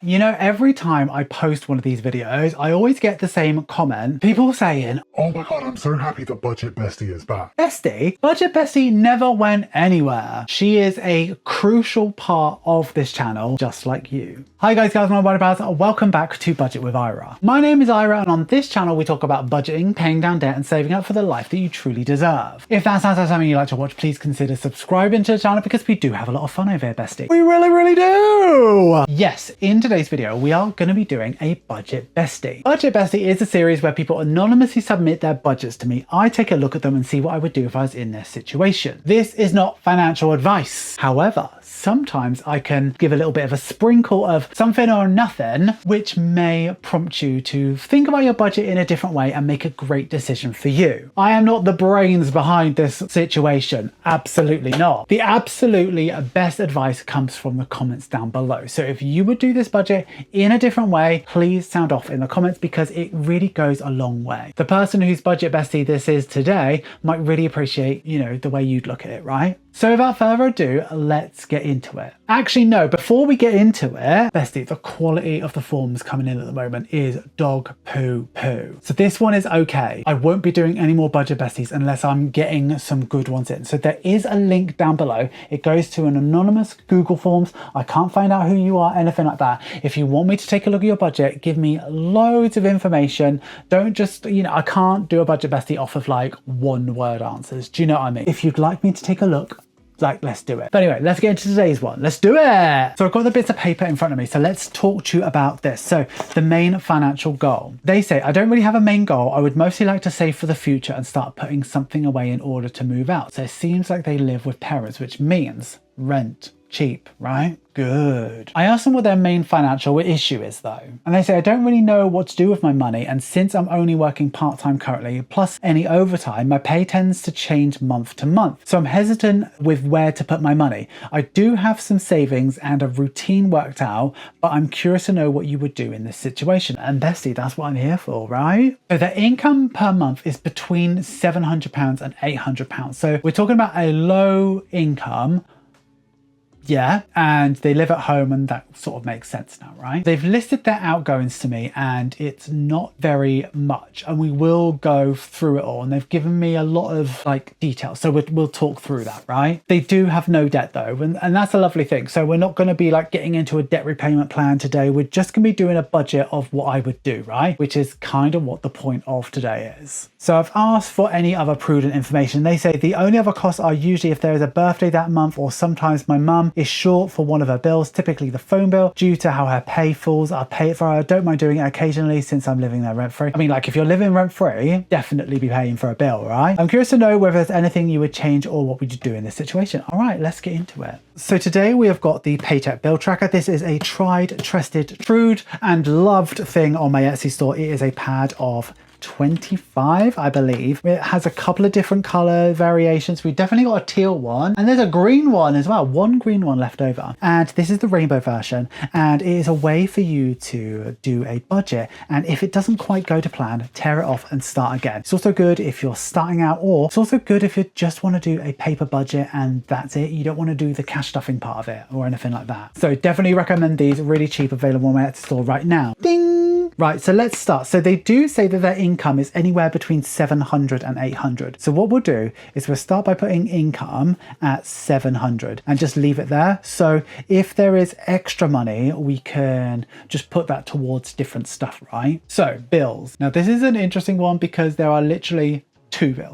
You know, every time I post one of these videos, I always get the same comment. People saying, "Oh my god, I'm so happy that Budget Bestie is back." Bestie? Budget Bestie never went anywhere. She is a crucial part of this channel, just like you. Hi guys, my whereabouts. Welcome back to Budget with Ira. My name is Ira, and on this channel we talk about budgeting, paying down debt, and saving up for the life that you truly deserve. If that sounds like something you like to watch, please consider subscribing to the channel because we do have a lot of fun over here, bestie. We really do! Yes, in today's video, we are going to be doing a Budget Bestie. Budget Bestie is a series where people anonymously submit their budgets to me. I take a look at them and see what I would do if I was in their situation. This is not financial advice. However, sometimes I can give a little bit of a sprinkle of something or nothing, which may prompt you to think about your budget in a different way and make a great decision for you. I am not the brains behind this situation. Absolutely not. The absolutely best advice comes from the comments down below. So if you would do this budget in a different way, please sound off in the comments because it really goes a long way. The person whose Budget Bestie this is today might really appreciate, you know, the way you'd look at it, right? So without further ado, let's get into it. Actually, no, before we get into it, bestie, the quality of the forms coming in at the moment is dog poo. So this one is okay. I won't be doing any more Budget Besties unless I'm getting some good ones in. So there is a link down below. It goes to an anonymous Google Forms. I can't find out who you are, anything like that. If you want me to take a look at your budget, give me loads of information. Don't just, you know, I can't do a Budget Bestie off of like one word answers. Do you know what I mean? If you'd like me to take a look, like, let's do it. But anyway, let's get into today's one. Let's do it. So I've got the bits of paper in front of me. So let's talk to you about this. So the main financial goal. They say, I don't really have a main goal. I would mostly like to save for the future and start putting something away in order to move out. So it seems like they live with parents, which means rent. Cheap, right? Good. I asked them what their main financial issue is though. And they say, I don't really know what to do with my money. And since I'm only working part-time currently, plus any overtime, my pay tends to change month to month. So I'm hesitant with where to put my money. I do have some savings and a routine worked out, but I'm curious to know what you would do in this situation. And bestie, that's what I'm here for, right? So their income per month is between £700 and £800. So we're talking about a low income. Yeah, and they live at home and that sort of makes sense now, right? They've listed their outgoings to me and it's not very much and we will go through it all and they've given me a lot of like details. So we'll talk through that, right? They do have no debt though and that's a lovely thing. So we're not going to be like getting into a debt repayment plan today. We're just going to be doing a budget of what I would do, right? Which is kind of what the point of today is. So I've asked for any other prudent information. They say the only other costs are usually if there is a birthday that month or sometimes my mum is short for one of her bills, typically the phone bill, due to how her pay falls. I'll pay it for her. I don't mind doing it occasionally since I'm living there rent free. I mean, like if you're living rent free, definitely be paying for a bill, right? I'm curious to know whether there's anything you would change or what would you do in this situation. All right, let's get into it. So today we have got the paycheck bill tracker. This is a tried, trusted, true and loved thing on my Etsy store. It is a pad of 25, I believe. It has a couple of different color variations. We've definitely got a teal one and there's a green one as well. One green one left over. And this is the rainbow version. And it is a way for you to do a budget. And if it doesn't quite go to plan, tear it off and start again. It's also good if you're starting out, or it's also good if you just want to do a paper budget and that's it. You don't want to do the cash stuffing part of it or anything like that. So definitely recommend these. Really cheap, available on my Etsy store right now. Ding! Right, so let's start. So they do say that their income is anywhere between 700 and 800. So what we'll do is we'll start by putting income at 700 and just leave it there. So if there is extra money, we can just put that towards different stuff, right? So bills. Now this is an interesting one because there are literally two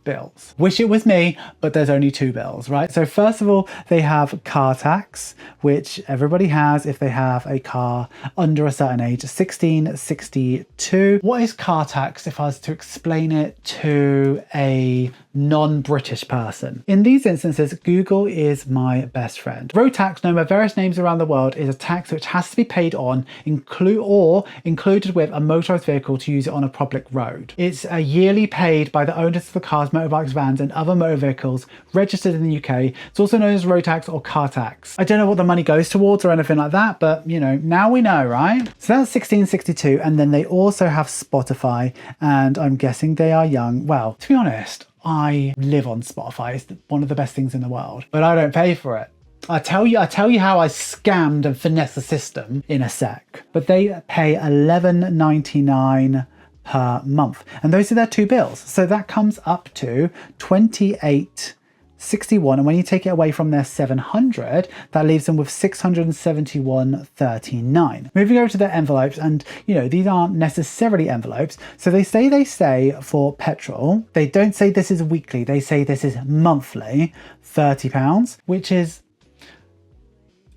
bills. Wish it was me, but there's only two bills, right? So first of all, they have car tax, which everybody has if they have a car under a certain age, 1662. What is car tax if I was to explain it to a non-British person? In these instances, Google is my best friend. Road tax, known by various names around the world, is a tax which has to be paid on, included with a motorized vehicle to use it on a public road. It's a yearly paid by the owners of the cars, motorbikes, vans and other motor vehicles registered in the UK. It's also known as road tax or car tax. I don't know what the money goes towards or anything like that, but you know, now we know, right? So that's 1662. And then they also have Spotify, and I'm guessing they are young. Well, to be honest, I live on Spotify. It's one of the best things in the world, but I don't pay for it. I tell you how I scammed and finessed the system in a sec. But they pay $11.99 per month, and those are their two bills. So that comes up to $28.61, and when you take it away from their $700, that leaves them with $671.39. Moving over to their envelopes, and these aren't necessarily envelopes. So they say for petrol, they don't say this is weekly, they say this is monthly, £30, which is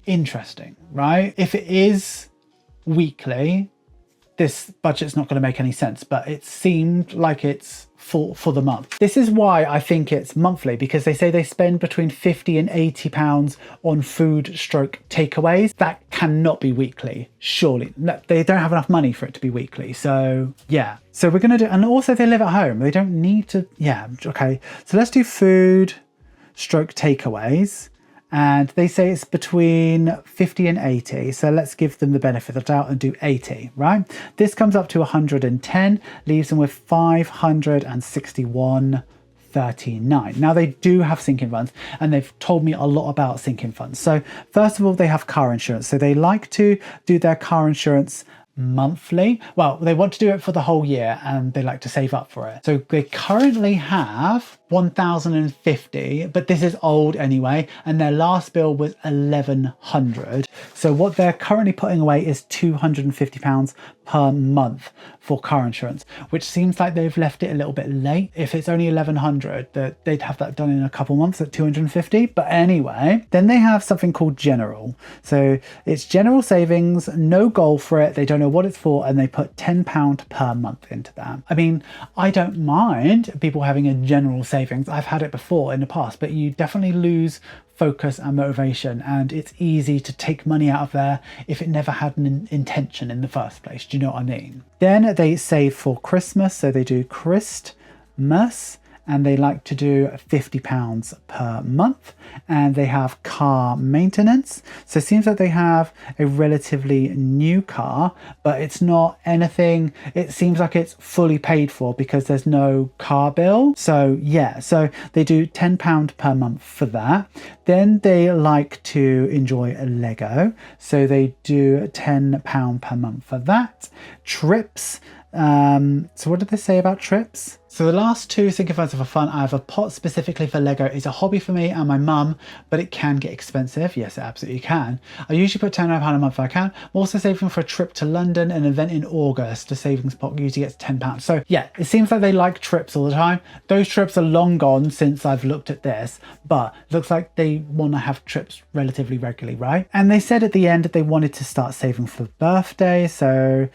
interesting, right? If it is weekly, this budget's not going to make any sense, but it seemed like it's for the month. This is why I think it's monthly, because they say they spend between £50 and £80 on food takeaways. That cannot be weekly, surely. No, they don't have enough money for it to be weekly. So yeah, so we're going to do, and also they live at home. They don't need to, yeah, okay. So let's do food takeaways. And they say it's between 50 and 80. So let's give them the benefit of the doubt and do 80, right? This comes up to 110, leaves them with 561.39. Now they do have sinking funds, and they've told me a lot about sinking funds. So first of all, they have car insurance. So they like to do their car insurance monthly. Well, they want to do it for the whole year, and they like to save up for it. So they currently have 1,050, but this is old anyway, and their last bill was 1,100. So what they're currently putting away is £250 per month for car insurance, which seems like they've left it a little bit late. If it's only 1,100, they'd have that done in a couple months at 250. But anyway, then they have something called general. So it's general savings, no goal for it. They don't know what it's for, and they put £10 per month into that. I mean, I don't mind people having a general savings. I've had it before in the past, but you definitely lose focus and motivation, and it's easy to take money out of there if it never had an intention in the first place. Do you know what I mean? Then they save for Christmas, so they do Christmas, and they like to do £50 per month, and they have car maintenance. So it seems like they have a relatively new car, but it's not anything, it seems like it's fully paid for because there's no car bill. So yeah, so they do £10 per month for that. Then they like to enjoy a Lego, so they do £10 per month for that. Trips. So what did they say about trips? So the last two sinking funds are for fun. I have a pot specifically for Lego. It's a hobby for me and my mum, but it can get expensive. Yes, it absolutely can. I usually put £10 a month if I can. I'm also saving for a trip to London, an event in August. The savings pot usually gets £10. So yeah, it seems like they like trips all the time. Those trips are long gone since I've looked at this, but it looks like they want to have trips relatively regularly, right? And they said at the end that they wanted to start saving for birthdays. So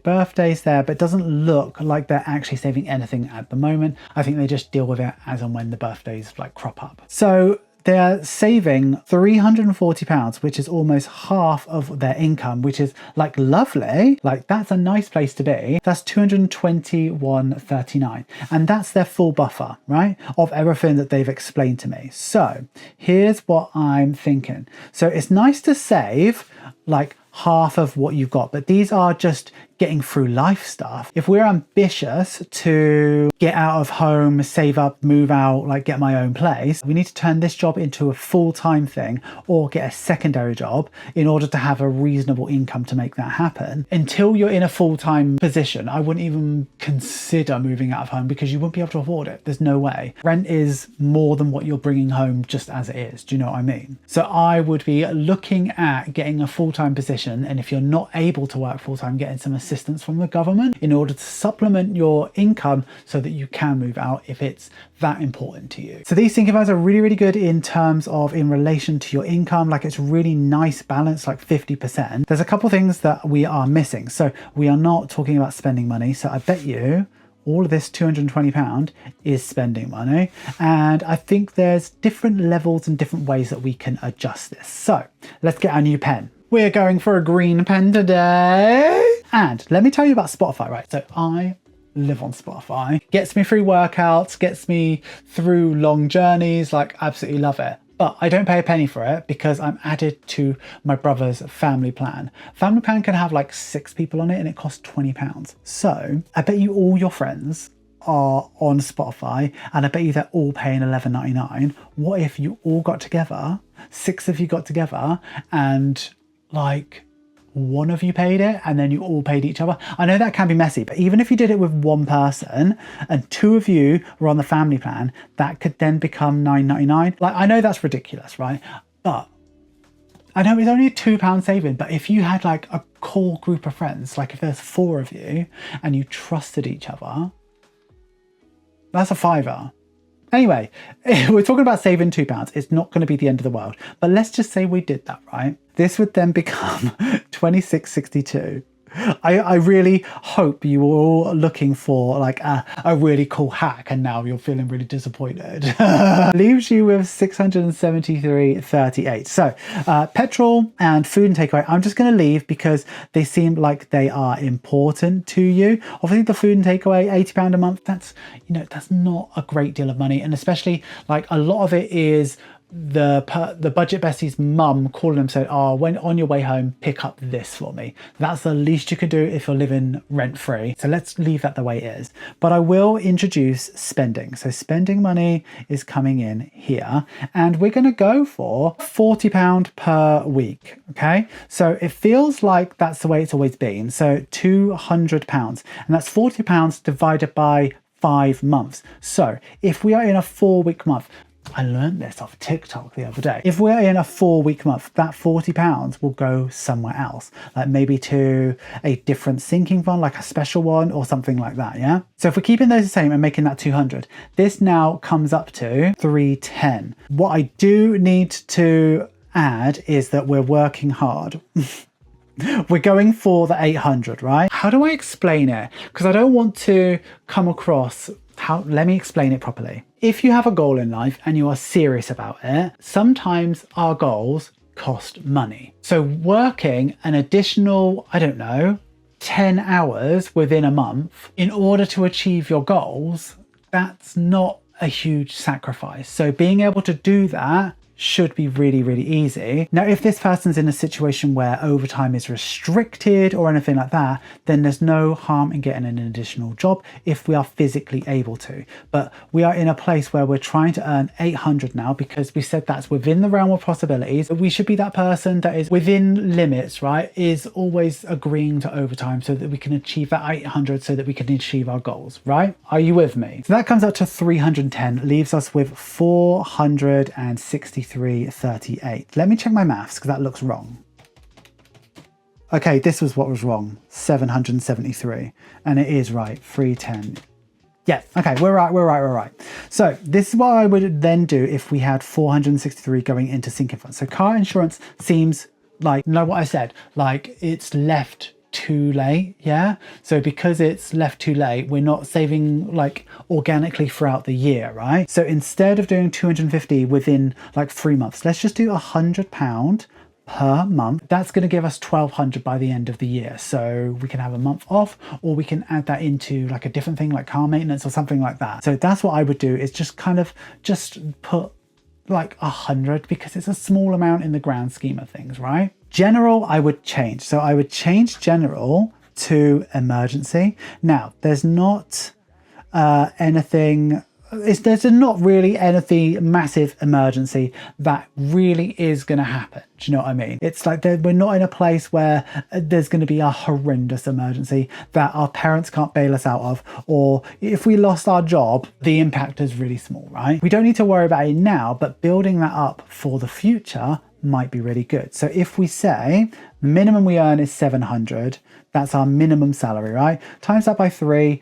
birthdays there, but it doesn't look like they're actually saving anything at the moment. I think they just deal with it as and when the birthdays like crop up. So they're saving £340, which is almost half of their income, which is like lovely. Like that's a nice place to be. That's £221.39. And that's their full buffer, right? Of everything that they've explained to me. So here's what I'm thinking. So it's nice to save like half of what you've got, but these are just getting through life stuff. If we're ambitious to get out of home, save up, move out, like get my own place, we need to turn this job into a full-time thing or get a secondary job in order to have a reasonable income to make that happen. Until you're in a full-time position, I wouldn't even consider moving out of home because you wouldn't be able to afford it. There's no way. Rent is more than what you're bringing home just as it is. Do you know what I mean? So I would be looking at getting a full-time position, and if you're not able to work full-time, getting some assistance from the government in order to supplement your income so that you can move out if it's that important to you. So these sinking funds are really, really good in terms of in relation to your income. Like it's really nice balance, like 50%. There's a couple things that we are missing. So we are not talking about spending money. So I bet you all of this £220 is spending money. And I think there's different levels and different ways that we can adjust this. So let's get our new pen. We're going for a green pen today. And let me tell you about Spotify, right? So I live on Spotify. Gets me through workouts, gets me through long journeys, like absolutely love it. But I don't pay a penny for it because I'm added to my brother's family plan. Family plan can have like 6 people on it and it costs £20. So I bet you all your friends are on Spotify and I bet you they're all paying $11.99. What if you all got together 6 of you got together and like one of you paid it and then you all paid each other. I know that can be messy, but even if you did it with one person and 2 of you were on the family plan, that could then become $9.99. Like, I know that's ridiculous, right? But I know it's only a £2 saving, but if you had like a core group of friends, like if there's 4 of you and you trusted each other, that's a £5. Anyway, we're talking about saving £2. It's not going to be the end of the world, but let's just say we did that, right? This would then become $26.62. I really hope you were all looking for like a really cool hack and now you're feeling really disappointed. Leaves you with $673.38. So petrol and food and takeaway, I'm just going to leave because they seem like they are important to you. Obviously the food and takeaway, £80 a month, that's, you know, that's not a great deal of money. And especially like a lot of it is the Budget Bestie's mum calling them saying, oh, when on your way home, pick up this for me. That's the least you could do if you're living rent free. So let's leave that the way it is. But I will introduce spending. So spending money is coming in here and we're going to go for £40 per week. Okay. So it feels like that's the way it's always been. So £200 and that's £40 divided by 5 months. So if we are in a 4-week month, I learned this off TikTok the other day. If we're in a 4-week month, that £40 will go somewhere else, like maybe to a different sinking fund, like a special one or something like that, yeah? So if we're keeping those the same and making that 200, this now comes up to 310. What I do need to add is that we're working hard. We're going for the 800, right? How do I explain it? Because I don't want to come across let me explain it properly. If you have a goal in life and you are serious about it, sometimes our goals cost money. So working an additional, I don't know, 10 hours within a month in order to achieve your goals, that's not a huge sacrifice. So being able to do that should be really, really easy. Now, if this person's in a situation where overtime is restricted or anything like that, then there's no harm in getting an additional job if we are physically able to. But we are in a place where we're trying to earn 800 now because we said that's within the realm of possibilities. We should be that person that is within limits, right? Is always agreeing to overtime so that we can achieve that 800 so that we can achieve our goals, right? Are you with me? So that comes up to 310, leaves us with 463.38. Let me check my maths because that looks wrong. Okay, this was what was wrong. 773. And it is right. 310. Yeah, okay, we're right. So this is what I would then do if we had 463 going into sinking funds. So car insurance seems like, know what I said? Like it's left too late, yeah? So because it's left too late, we're not saving like organically throughout the year, right? So instead of doing 250 within like 3 months, let's just do £100 per month. That's going to give us 1,200 by the end of the year. So we can have a month off or we can add that into like a different thing like car maintenance or something like that. So that's what I would do, is just kind of just put like 100 because it's a small amount in the grand scheme of things, right? General, I would change. So I would change general to emergency. Now, there's not there's not really anything massive emergency that really is going to happen. Do you know what I mean? It's like we're not in a place where there's going to be a horrendous emergency that our parents can't bail us out of, or if we lost our job, the impact is really small, right? We don't need to worry about it now, but building that up for the future might be really good. So if we say the minimum we earn is 700, that's our minimum salary, right? Times that by 3,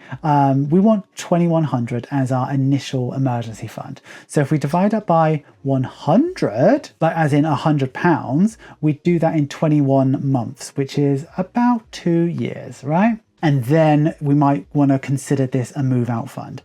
we want 2,100 as our initial emergency fund. So if we divide that by 100, like as in £100, we do that in 21 months, which is about 2 years, right? And then we might want to consider this a move out fund.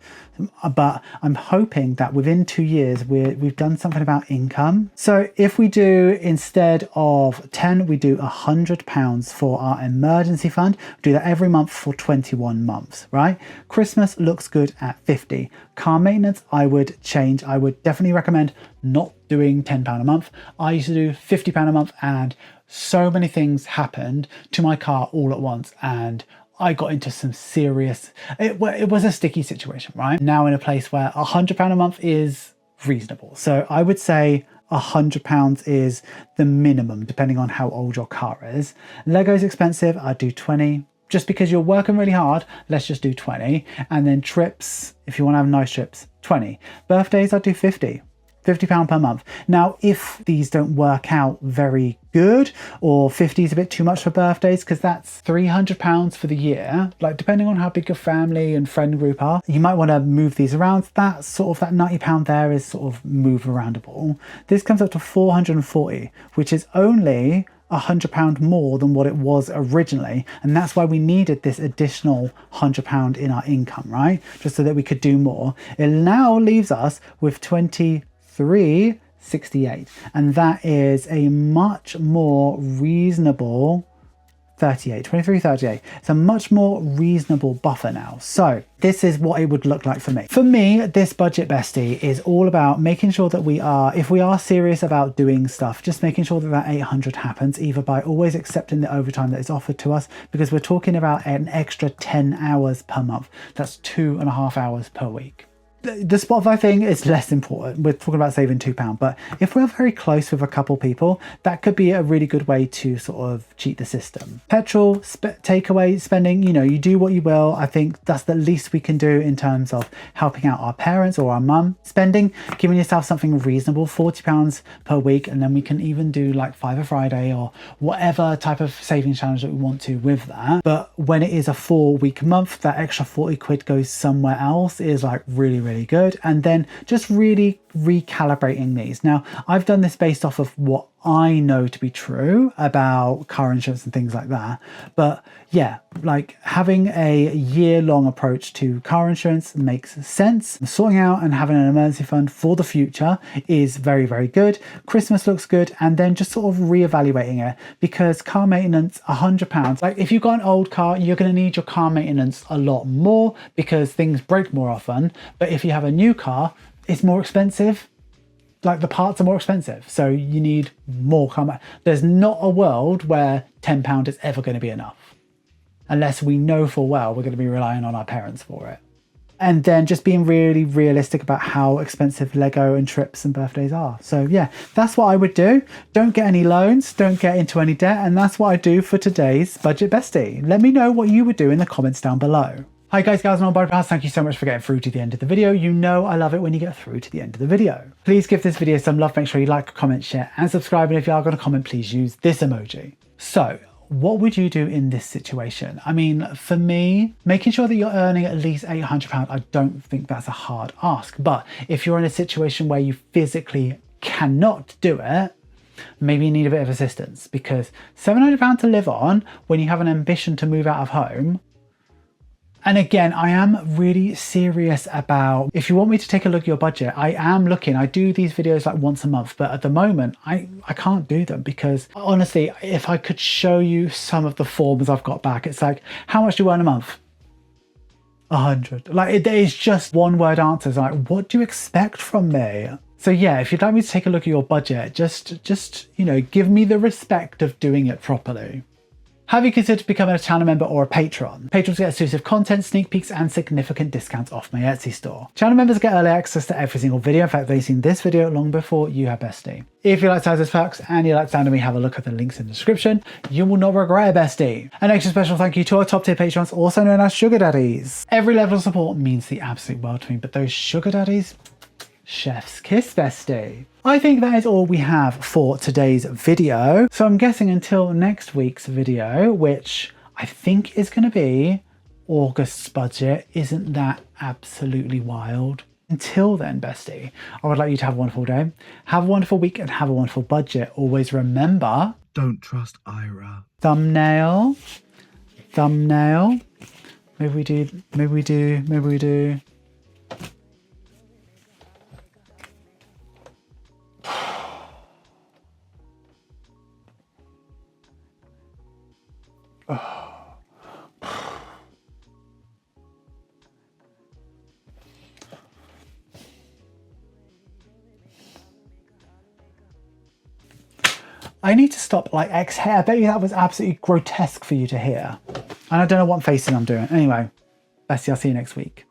But I'm hoping that within 2 years, we've done something about income. So if we do, instead of 10, we do £100 for our emergency fund. Do that every month for 21 months, right? Christmas looks good at 50. Car maintenance, I would change. I would definitely recommend not doing £10 a month. I used to do £50 a month and so many things happened to my car all at once. And I got into some serious, it was a sticky situation, right? Now in a place where £100 a month is reasonable. So I would say £100 is the minimum, depending on how old your car is. Lego's expensive, I'd do 20. Just because you're working really hard, let's just do 20. And then trips, if you want to have nice trips, 20. Birthdays, I'd do 50. £50 per month. Now, if these don't work out very good, or 50 is a bit too much for birthdays, because that's £300 for the year, like depending on how big your family and friend group are, you might want to move these around. That sort of, that £90 there is sort of move aroundable. This comes up to 440, which is only £100 more than what it was originally, and that's why we needed this additional £100 in our income, right? Just so that we could do more. It now leaves us with 23.68, and that is a much more reasonable 23.38. It's a much more reasonable buffer now. So this is what it would look like for me. For me, this Budget Bestie is all about making sure that we are, if we are serious about doing stuff, just making sure that that 800 happens, either by always accepting the overtime that is offered to us, because we're talking about an extra 10 hours per month. That's 2.5 hours per week. The Spotify thing is less important. We're talking about saving £2, but if we're very close with a couple people, that could be a really good way to sort of cheat the system. Petrol, takeaway spending, you know, you do what you will. I think that's the least we can do in terms of helping out our parents or our mum. Spending, giving yourself something reasonable, £40 per week, and then we can even do like Fiver Friday or whatever type of savings challenge that we want to with that. But when it is a 4-week month, that extra 40 quid goes somewhere else is like really good. And then just really recalibrating these. Now, I've done this based off of what I know to be true about car insurance and things like that. But yeah, like having a year-long approach to car insurance makes sense. Sorting out and having an emergency fund for the future is very good. Christmas looks good. And then just sort of reevaluating it, because car maintenance, £100. Like if you've got an old car, you're going to need your car maintenance a lot more because things break more often. But if you have a new car, it's more expensive. Like the parts are more expensive, so you need more car. There's not a world where £10 is ever going to be enough, unless we know full well we're going to be relying on our parents for it. And then just being really realistic about how expensive Lego and trips and birthdays are. So yeah, that's what I would do. Don't get any loans, don't get into any debt, and that's what I do for today's Budget Bestie. Let me know what you would do in the comments down below. Hi guys, gals and all Budget Pals, thank you so much for getting through to the end of the video. You know I love it when you get through to the end of the video. Please give this video some love, make sure you like, comment, share and subscribe, and if you are going to comment, please use this emoji. So, what would you do in this situation? I mean, for me, making sure that you're earning at least £800, I don't think that's a hard ask. But if you're in a situation where you physically cannot do it, maybe you need a bit of assistance, because £700 to live on when you have an ambition to move out of home. And again, I am really serious about, if you want me to take a look at your budget, I am looking. I do these videos like once a month, but at the moment I can't do them, because honestly, if I could show you some of the forms I've got back, it's like, how much do you earn a month? 100. Like it is just one word answers. Like, what do you expect from me? So yeah, if you'd like me to take a look at your budget, just, you know, give me the respect of doing it properly. Have you considered becoming a channel member or a patron? Patrons get exclusive content, sneak peeks, and significant discounts off my Etsy store. Channel members get early access to every single video. In fact, they've seen this video long before you have Bestie. If you like Sizes Perks and you like the sound of me, have a look at the links in the description. You will not regret it, Bestie. An extra special thank you to our top tier patrons, also known as Sugar Daddies. Every level of support means the absolute world to me, but those Sugar Daddies, chef's kiss, Bestie. I think that is all we have for today's video. So I'm guessing until next week's video, which I think is going to be August's budget. Isn't that absolutely wild? Until then, Bestie, I would like you to have a wonderful day, have a wonderful week, and have a wonderful budget. Always remember, Don't trust Ira. Thumbnail. Maybe we do. I need to stop like exhale. I bet you that was absolutely grotesque for you to hear. And I don't know what facing I'm doing. Anyway, Bestie, I'll see you next week.